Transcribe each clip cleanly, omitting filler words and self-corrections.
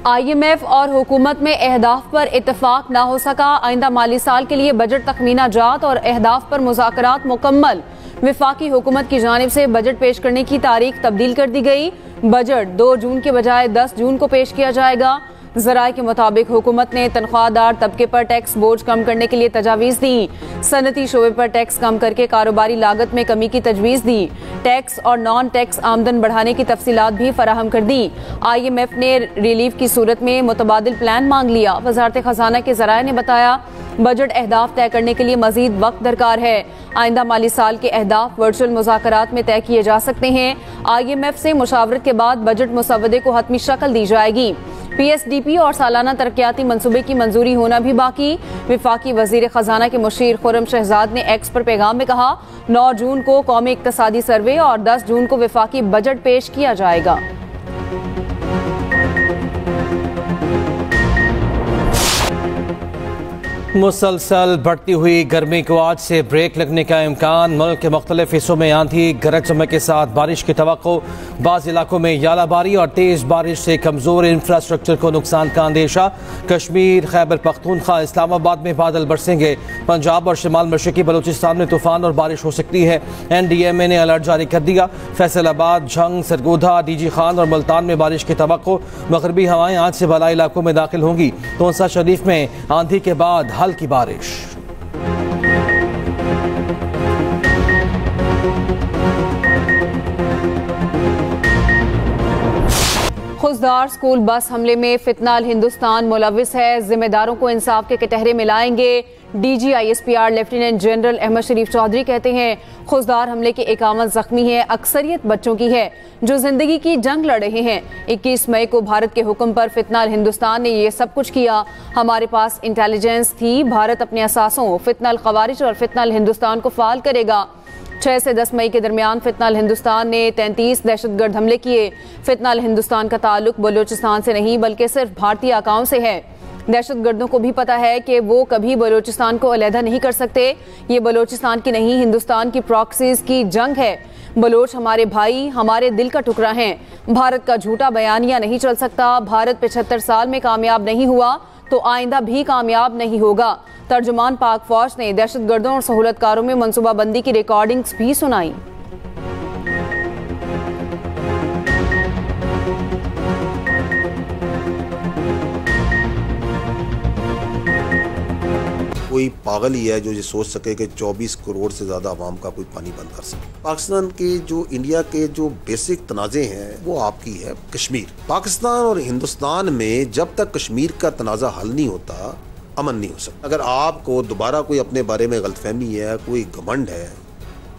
IMF और हुकूमत में अहदाफ पर इतफाक ना हो सका। आइंदा माली साल के लिए बजट तखमीना जात और अहदाफ पर मुज़ाकरात मुकम्मल। विफाकी हुकूमत की जानिब से बजट पेश करने की तारीख तब्दील कर दी गई। बजट 2 जून के बजाय 10 जून को पेश किया जाएगा। ज़राए के मुताबिक हुकूमत ने तनख्वाहदार तबके पर टैक्स बोझ कम करने के लिए तजावीज़ दी। सनती शोबे पर टैक्स कम करके कारोबारी लागत में कमी की तजवीज़ दी। टैक्स और नॉन टैक्स आमदन बढ़ाने की तफसीलात भी फराहम कर दी। IMF ने रिलीफ की सूरत में मुतबादिल प्लान मांग लिया। वज़ारत खजाना के ज़राए ने बताया बजट अहदाफ तय करने के लिए मजीद वक्त दरकार है। आइंदा माली साल के अहदाफ वर्चुअल मुज़ाकरात में तय किए जा सकते हैं। IMF से मुशावरत के बाद बजट मुसवदे को हतमी शक्ल दी जाएगी। PSDP और सालाना तरक्याती मंसूबे की मंजूरी होना भी बाकी। विफाकी वजीर खजाना के मुशीर खुर्रम शहजाद ने एक्स पर पैगाम में कहा 9 जून को कौमी इक्तसादी सर्वे और 10 जून को विफाकी बजट पेश किया जाएगा। मुसलसल बढ़ती हुई गर्मी को आज से ब्रेक लगने का इम्कान। मुल्क के मुख्तलिफ हिस्सों में आंधी गरज चमक के साथ बारिश की तवक्को। बाज़ इलाकों में यालाबारी और तेज़ बारिश से कमज़ोर इंफ्रास्ट्रक्चर को नुकसान का अंदेशा। कश्मीर, खैबर पख्तूनख्वा, इस्लामाबाद में बादल बरसेंगे। पंजाब और शिमाल मशरक़ी बलूचिस्तान में तूफ़ान और बारिश हो सकती है। NDMA ने अलर्ट जारी कर दिया। फैसलाबाद, झंग, सरगोधा, DG खान और मुल्तान में बारिश की तवक्को। मगरबी हवाएं आज से बलाई इलाकों में दाखिल होंगी। तोंसा शरीफ में आंधी के बाद हल्की बारिश। खुशदार स्कूल बस हमले में फितनाल हिंदुस्तान मुलविस है। जिम्मेदारों को इंसाफ के कटहरे में लाएंगे। DG ISPR lieutenant general Ahmed Sharif Chaudhry कहते हैं खुशदार हमले के 51 जख्मी हैं। अक्सरियत बच्चों की है जो जिंदगी की जंग लड़ रहे हैं। 21 मई को भारत के हुक्म पर फितनाल हिंदुस्तान ने ये सब कुछ किया। हमारे पास इंटेलिजेंस थी। भारत अपने असासों फितनाल खवारिज और फितनाल हिंदुस्तान को फाल करेगा। 6 से 10 मई के दरमियान फितनाल हिंदुस्तान ने 33 दहशतगर्द हमले किए। फितनाल हिंदुस्तान का ताल्लुक बलूचिस्तान से नहीं बल्कि सिर्फ भारतीय आकाओं से है। दहशतगर्दों को भी पता है कि वो कभी बलूचिस्तान को अलहदा नहीं कर सकते। ये बलूचिस्तान की नहीं हिंदुस्तान की प्रॉक्सीज की जंग है। बलोच हमारे भाई, हमारे दिल का टुकड़ा हैं। भारत का झूठा बयानिया नहीं चल सकता। भारत 75 साल में कामयाब नहीं हुआ तो आइंदा भी कामयाब नहीं होगा। तर्जुमान पाक फौज ने दहशतगर्दों और सहूलतकारों में मनसूबाबंदी की रिकॉर्डिंग्स भी सुनाई। कोई पागल ही है जो ये सोच सके कि 24 करोड़ से ज़्यादा आवाम का कोई पानी बंद कर सके। पाकिस्तान के जो इंडिया के जो बेसिक तनाज़े हैं वो आपकी है कश्मीर। पाकिस्तान और हिंदुस्तान में जब तक कश्मीर का तनाज़ा हल नहीं होता अमन नहीं हो सकता। अगर आपको दोबारा कोई अपने बारे में गलतफहमी है, कोई घमंड है,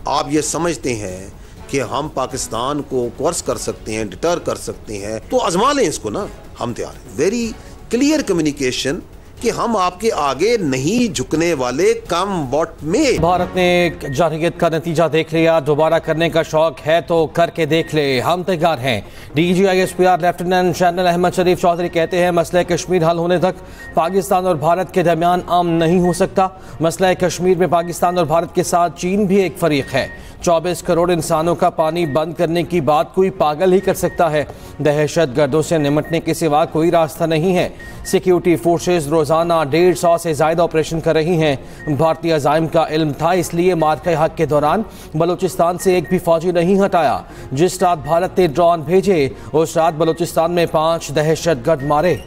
आप ये समझते हैं कि हम पाकिस्तान को कोर्स कर सकते हैं, डिटर कर सकते हैं, तो आजमा लें इसको ना। हम तैयार हैं। वेरी क्लियर कम्युनिकेशन कि हम आपके आगे नहीं झुकने वाले कम वोट में। भारत ने जारहियत का नतीजा देख लिया। दोबारा करने का शौक है तो करके देख ले, हम तैयार हैं। DG ISPR lieutenant general Ahmed Sharif Chaudhry कहते हैं मसला कश्मीर हल होने तक पाकिस्तान और भारत के दरमियान अमन नहीं हो सकता। मसला कश्मीर में पाकिस्तान और भारत के साथ चीन भी एक फरीक है। 24 करोड़ इंसानों का पानी बंद करने की बात कोई पागल ही कर सकता है। दहशत गर्दों से निमटने के सिवा कोई रास्ता नहीं है। सिक्योरिटी फोर्सेस रोजाना 150 से ज्यादा ऑपरेशन कर रही हैं। भारतीय अज़ाइम का इल्म था, इसलिए मार्के हक के दौरान बलूचिस्तान से एक भी फौजी नहीं हटाया। जिस रात भारत ने ड्रोन भेजे उस रात बलूचिस्तान में 5 दहशतगर्द मारे।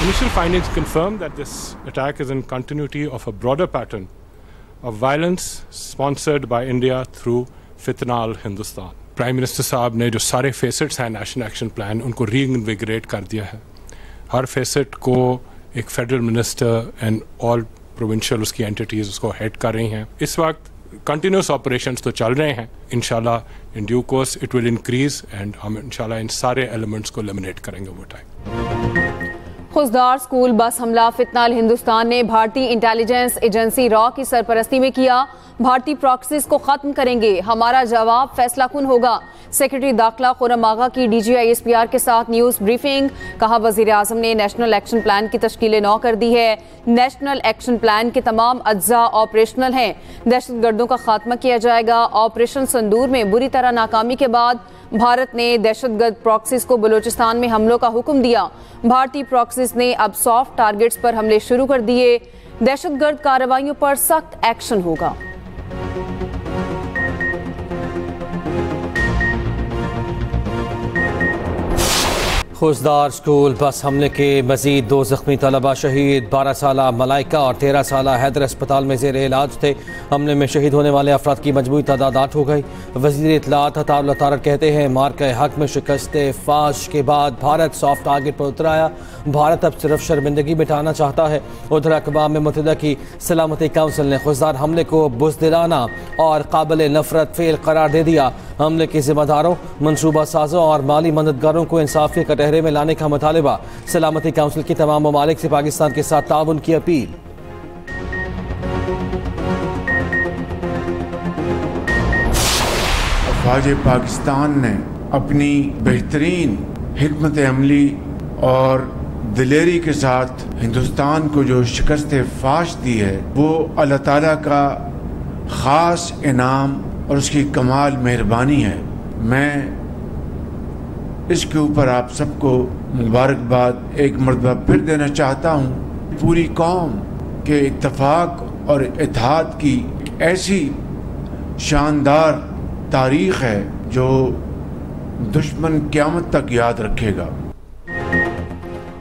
Initial findings confirm that this attack is in continuity of a broader pattern of violence sponsored by India through Fitnal Hindustan. Prime minister साहब ने जो सारे फेसेट्स हैं नेशनल एक्शन प्लान उनको रीइन्विगरेट कर दिया है। हर फेसेट को एक federal minister and all provincial उसकी एंटिटीज़ उसको हेड कर रही हैं। इस वक्त कंटिन्यूस ऑपरेशंस तो चल रहे हैं। इंशाल्लाह in due course it will increase and हम इंशाल्लाह इन सारे एलिमेंट्स को एलिमिनेट करेंगे वो टाइम। खुशदार स्कूल बस हमला फितनाल हिंदुस्तान ने भारतीय इंटेलिजेंस एजेंसी रॉ की सरपरस्ती में किया। भारतीय प्रॉक्सीज को खत्म करेंगे, हमारा जवाब फैसला कुन होगा। सेक्रेटरी दाखिला खुर्रम आगा की DGISPR के साथ न्यूज ब्रीफिंग। कहा वजीर आजम ने नेशनल एक्शन प्लान की तश्कील नौ कर दी है। नेशनल एक्शन प्लान के तमाम अज्जा ऑपरेशनल हैं। दहशतगर्दों का खात्मा किया जाएगा। ऑपरेशन संदूर में बुरी तरह नाकामी के बाद भारत ने दहशतगर्द प्रॉक्सीज को बलूचिस्तान में हमलों का हुक्म दिया। भारतीय प्रॉक्सीज ने अब सॉफ्ट टारगेट्स पर हमले शुरू कर दिए। दहशतगर्द कार्रवाइयों पर सख्त एक्शन होगा। खुशदार स्कूल बस हमले के मजीद 2 जख्मी तलबा शहीद। 12 साला मलाइका और 13 साला हैदर अस्पताल में जेर इलाज थे। हमले में शहीद होने वाले अफराद की मजमूई तादाद 8 हो गई। वज़ीर इत्तलात अताउल्लाह तारक कहते हैं मार्का हक में शिकस्त फाश के बाद भारत सॉफ्ट टारगेट पर उतर आया। भारत अब सिर्फ शर्मिंदगी मिटाना चाहता है। उधर अक़वाम मुत्तहिदा की सलामती काउंसिल ने खुशदार हमले को बुज़दिलाना और काबिल नफरत फेल करार दे दिया। हमले के जिम्मेदारों, मनसूबा साजों और माली मददगारों को इंसाफ के कटहरे में लाने का मुतालिबा। सलामती काउंसिल की तमाम ममालिक से पाकिस्तान के साथ ताउन की अपील। अफ़वाज पाकिस्तान ने अपनी बेहतरीन हिकमत अमली और दिलेरी के साथ हिंदुस्तान को जो शिकस्त फाश दी है वो अल्लाह ताला का ख़ास इनाम और उसकी कमाल मेहरबानी है। मैं इसके ऊपर आप सबको मुबारकबाद एक मरतबा फिर देना चाहता हूँ। पूरी कौम के इत्तफाक और इत्तेहाद की ऐसी शानदार तारीख़ है जो दुश्मन क़यामत तक याद रखेगा।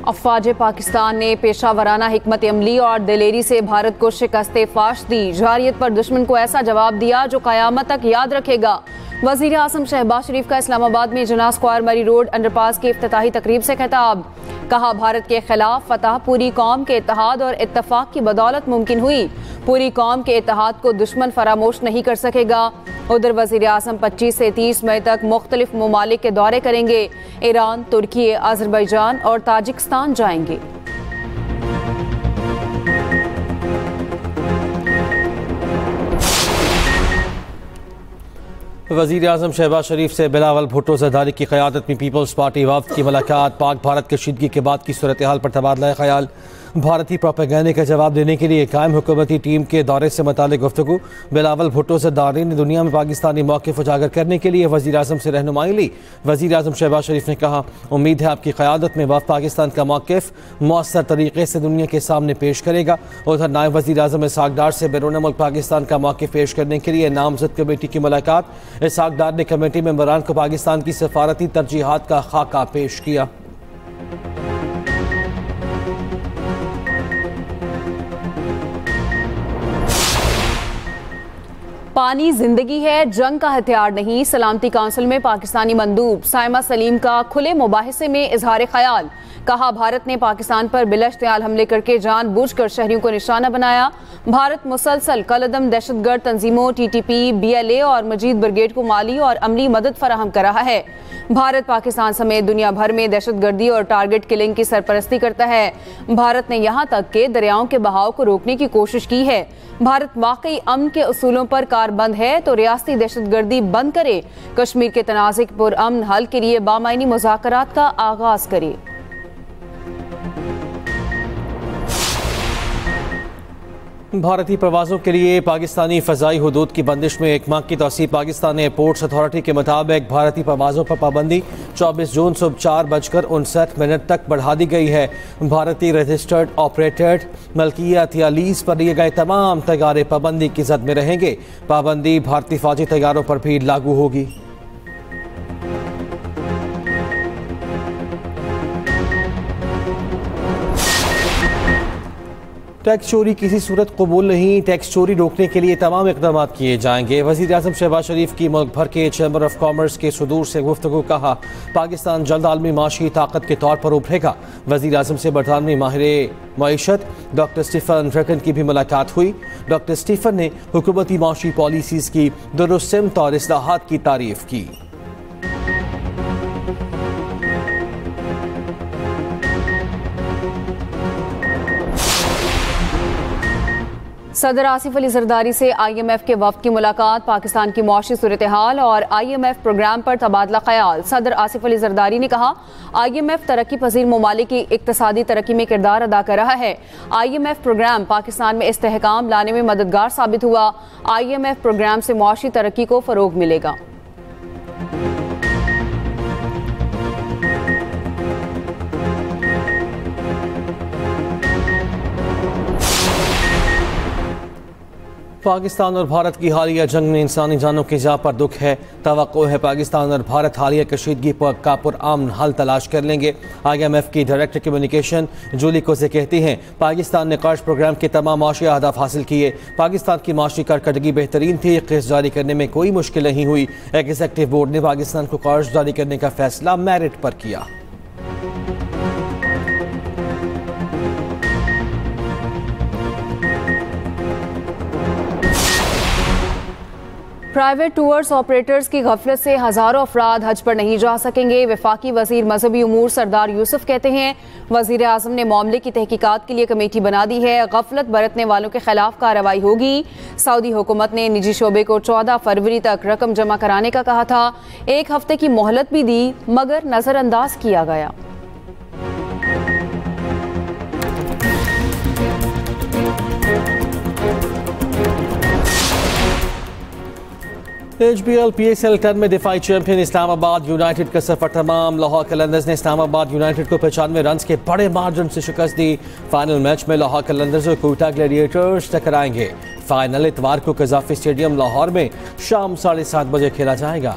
अफ़वाज पाकिस्तान ने पेशावराना हिकमत अमली और दिलेरी से भारत को शिकस्त फाश दी। जारियत पर दुश्मन को ऐसा जवाब दिया जो क़यामत तक याद रखेगा। वज़ीर आज़म शहबाज शरीफ का इस्लामाबाद में जना स्क्वायर मरी रोड अंडरपास की इफ्तिताही तकरीब से खिताब। कहा भारत के खिलाफ फतह पूरी कौम के इत्तेहाद और इत्तफाक की बदौलत मुमकिन हुई। पूरी कौम के इत्तेहाद को दुश्मन फरामोश नहीं कर सकेगा। उधर वज़ीर आज़म 25 से 30 मई तक मुख्तलिफ ममालिक के दौरे करेंगे। ईरान, तुर्की, अज़रबैजान और ताजिकिस्तान जाएंगे। वज़ीर आज़म शहबाज शरीफ से बिलावल भुट्टो ज़रदारी की क़यादत में पीपल्स पार्टी वफ़द की मुलाकात। पाक भारत कशीदगी के बाद की सूरत हाल पर तबादला ख्याल। भारतीय प्रोपेगेंडे का जवाब देने के लिए कायम हुकूमती टीम के दौरे से मुतालिक गुफ्तगू। बिलावल भुट्टो ज़रदारी ने दुनिया में पाकिस्तानी मौक़िफ़ उजागर करने के लिए वज़ीर आज़म से रहनुमाई ली। वज़ीर आज़म शहबाज शरीफ ने कहा उम्मीद है आपकी क़यादत में वफ़द पाकिस्तान का मौक़िफ़ मौसर तरीक़े से दुनिया के सामने पेश करेगा। उधर नायब वज़ीर आज़म इसहाक़ डार से बैरून मुल्क पाकिस्तान का मौक़िफ़ पेश करने के लिए नामज़द कमेटी की मुलाकात। इसहाक़ डार ने कमेटी मेंबरान को पाकिस्तान की सफारती तरजीहात का खाका पेश किया। पानी जिंदगी है, जंग का हथियार नहीं। सलामती काउंसिल में पाकिस्तानी मंदूब साइमा सलीम का खुले मुबाहिसे में इजहार ख्याल। कहा भारत ने पाकिस्तान पर बिलाश्तियाल हमले करके जानबूझकर शहरियों को निशाना बनाया। भारत मुसलसल कलदम दहशतगर्द तंजीमों TTP, BLA और मजीद ब्रिगेड को माली और अमली मदद फराहम कर रहा है। भारत पाकिस्तान समेत दुनिया भर में दहशतगर्दी और टारगेट किलिंग की सरपरस्ती करता है। भारत ने यहाँ तक के दरियाओं के बहाव को रोकने की कोशिश की है। भारत वाकई अमन के उसूलों पर कारबंद है तो रियासती दहशतगर्दी बंद करे। कश्मीर के तनाज़े के पुरअमन हल के लिए बामायनी मुज़ाकरात का आगाज करे। भारतीय प्रवासों के लिए पाकिस्तानी फ़ज़ाई हुदूद की बंदिश में 1 माह की तौसीर। पाकिस्तान एयरपोर्ट्स अथॉरिटी के मुताबिक भारतीय प्रवासों पर पाबंदी 24 जून सुबह 4:59 तक बढ़ा दी गई है। भारतीय रजिस्टर्ड ऑपरेटेड मलकियत या लीज पर लिए गए तमाम तैयारे पाबंदी की जद में रहेंगे। पाबंदी भारतीय फ़ौजी तैयारों पर भी लागू होगी। टैक्स चोरी किसी सूरत कबूल नहीं। टैक्स चोरी रोकने के लिए तमाम इकदाम किए जाएंगे। वज़ीर आज़म शहबाज शरीफ की मुल्क भर के चैम्बर ऑफ कॉमर्स के सदूर से गुफ्तगू। कहा पाकिस्तान जल्द आलमी माशी ताकत के तौर पर उभरेगा। वज़ीर आज़म से बरतानवी माहिर मईशत डॉक्टर स्टीफन ड्रैकन की भी मुलाकात हुई। डॉक्टर स्टीफन ने हुकूमती माशी पॉलिसीज़ की दुरुस्त सिमत और इस्लाहात की तारीफ की। सदर आसिफ अली जरदारी से IMF के वफ्द की मुलाकात, पाकिस्तान की मौशी सूरत हाल और IMF प्रोग्राम पर तबादला ख्याल। सदर आसिफ अली जरदारी ने कहा, IMF तरक्की पजीर ममालिक की इक्तसादी तरक्की में किरदार अदा कर रहा है। IMF प्रोग्राम पाकिस्तान में इस्तेहकाम लाने में मददगार साबित हुआ। IMF प्रोग्राम से मौशी तरक्की को फरोग मिलेगा। पाकिस्तान और भारत की हालिया जंग में इंसानी जानों की जा पर दुख है। तवक्को है पाकिस्तान और भारत हालिया कशीदगी का पुरअमन हल तलाश कर लेंगे। IMF की डायरेक्टर कम्युनिकेशन जूली कोसे कहती हैं, पाकिस्तान ने कर्ज प्रोग्राम के तमाम माशी अहदाफ हासिल किए। पाकिस्तान की माशी कारकर्दगी बेहतरीन थी। किस्त जारी करने में कोई मुश्किल नहीं हुई। एग्जीक्यूटिव बोर्ड ने पाकिस्तान को कर्ज जारी करने का फैसला मेरिट पर किया। प्राइवेट टूर्स ऑपरेटर्स की गफलत से हजारों अफराद हज पर नहीं जा सकेंगे। वफाकी वजीर मजहबी उमूर सरदार यूसुफ कहते हैं, वजीर आजम ने मामले की तहकीकात के लिए कमेटी बना दी है। गफलत बरतने वालों के खिलाफ कार्रवाई होगी। सऊदी हुकूमत ने निजी शोबे को 14 फरवरी तक रकम जमा कराने का कहा था। 1 हफ्ते की मोहलत भी दी, मगर नजरअंदाज किया गया। HBL PSL 10 में दिफाई चैंपियन इस्लामाबाद यूनाइटेड का सफर तमाम। लाहौर कलंदर्स ने इस्लामाबाद यूनाइटेड को 95 रन के बड़े मार्जिन से शिकस्त दी। फाइनल मैच में लाहौर कलंदर्स और कोटा ग्लैडिएटर्स टकराएंगे। फाइनल इतवार को कजाफी स्टेडियम लाहौर में शाम 7:30 बजे खेला जाएगा।